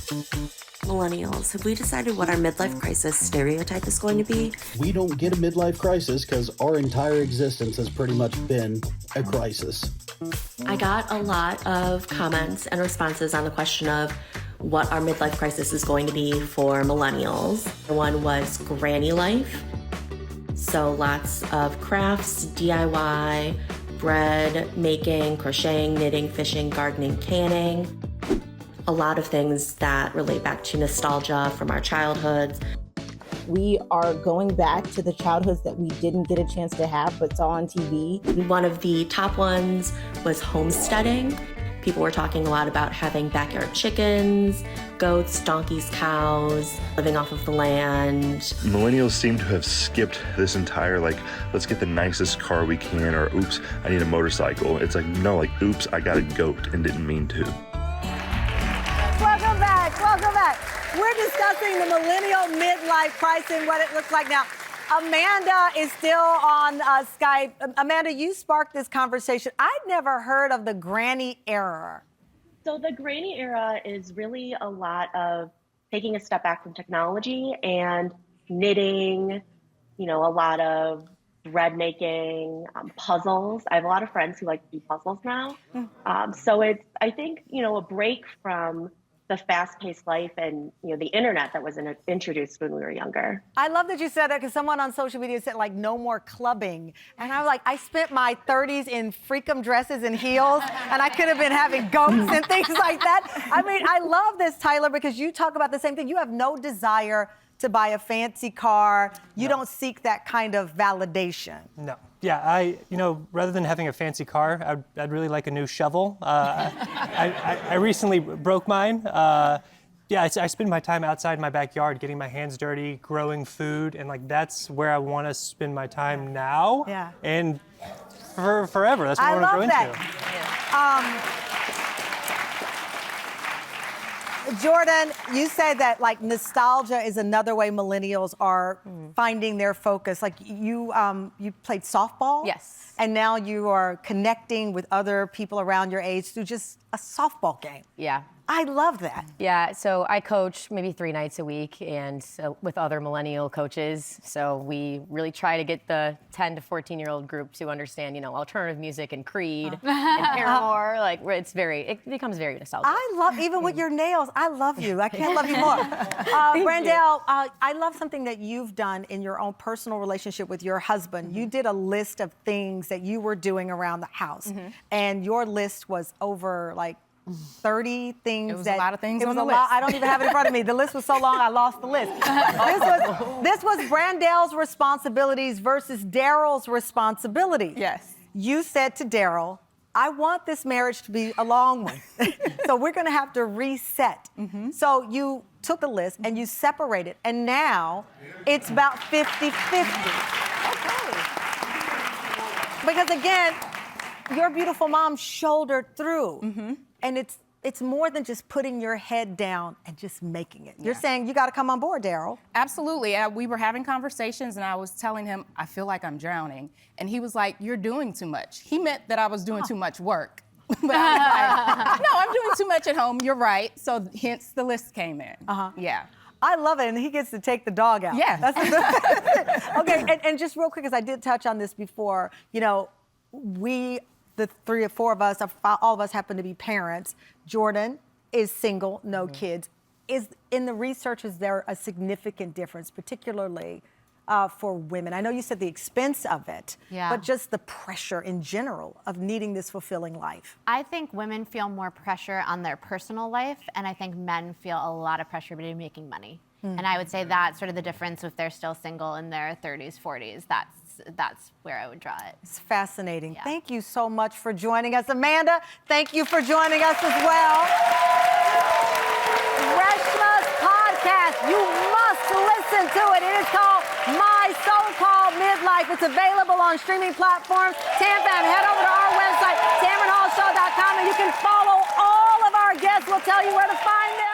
Millennials, have we decided what our midlife crisis stereotype is going to be? We don't get a midlife crisis because our entire existence has pretty much been a crisis. I got a lot of comments and responses on the question of what our midlife crisis is going to be for millennials. One was Granny Life. So lots of crafts, DIY, bread making, crocheting, knitting, fishing, gardening, canning. A lot of things that relate back to nostalgia from our childhoods. We are going back to the childhoods that we didn't get a chance to have but saw on TV. One of the top ones was homesteading. People were talking a lot about having backyard chickens, goats, donkeys, cows, living off of the land. Millennials seem to have skipped this entire, let's get the nicest car we can, or oops, I need a motorcycle. It's like, no, oops, I got a goat and didn't mean to. Welcome back, welcome back. We're discussing the millennial midlife crisis and what it looks like now. Amanda is still on Skype. Amanda, you sparked this conversation. I'd never heard of the Granny Era. So the Granny Era is really a lot of taking a step back from technology and knitting, a lot of bread making, puzzles. I have a lot of friends who like to do puzzles now. So it's, I think, a break from the fast-paced life and the internet that was introduced when we were younger. I love that you said that because someone on social media said no more clubbing. And I was like, I spent my 30s in freakum dresses and heels and I could have been having goats and things like that. I mean, I love this, Tyler, because you talk about the same thing. You have no desire to buy a fancy car. You don't seek that kind of validation. No. Yeah, rather than having a fancy car, I'd really like a new shovel. I recently broke mine. I spend my time outside my backyard, getting my hands dirty, growing food, and that's where I want to spend my time now. Yeah. And for forever. That's what I want to grow into. Jordan, you said that nostalgia is another way millennials are finding their focus. You played softball. Yes. And now you are connecting with other people around your age through just a softball game. Yeah. I love that. Yeah, so I coach maybe 3 nights a week and with other millennial coaches. So we really try to get the 10 to 14-year-old group to understand, alternative music and Creed and Paramore. It becomes very nostalgic. I love, even with your nails, I love you. I can't love you more. Brandell, I love something that you've done in your own personal relationship with your husband. You did a list of things that you were doing around the house. And your list was over 30 things. It was a lot of things it on was the a lot. list. I don't even have it in front of me. The list was so long, I lost the list. This was Brandell's responsibilities versus Daryl's responsibilities. Yes. You said to Daryl, I want this marriage to be a long one. So we're going to have to reset. So you took the list and you separated, and now it's about 50-50. Okay. Because again, your beautiful mom shouldered through. And it's more than just putting your head down and just making it. You're saying you got to come on board, Daryl. Absolutely. We were having conversations and I was telling him, I feel like I'm drowning. And he was like, you're doing too much. He meant that I was doing too much work. But I was like, no, I'm doing too much at home. You're right. So hence the list came in. Yeah. I love it, and he gets to take the dog out. Yeah. Okay, and just real quick, because I did touch on this before, the 3 or 4 of us, all of us happen to be parents. Jordan is single, no kids. In the research, is there a significant difference, particularly for women? I know you said the expense of it, but just the pressure in general of needing this fulfilling life. I think women feel more pressure on their personal life, and I think men feel a lot of pressure between making money. And I would say that's sort of the difference if they're still single in their 30s, 40s. That's where I would draw it. It's fascinating. Yeah. Thank you so much for joining us. Amanda, thank you for joining us as well. Reshma's podcast, you must listen to it. It is called My So Called Midlife. It's available on streaming platforms. Fam, head over to our website, TamronHallShow.com, and you can follow all of our guests. We'll tell you where to find them.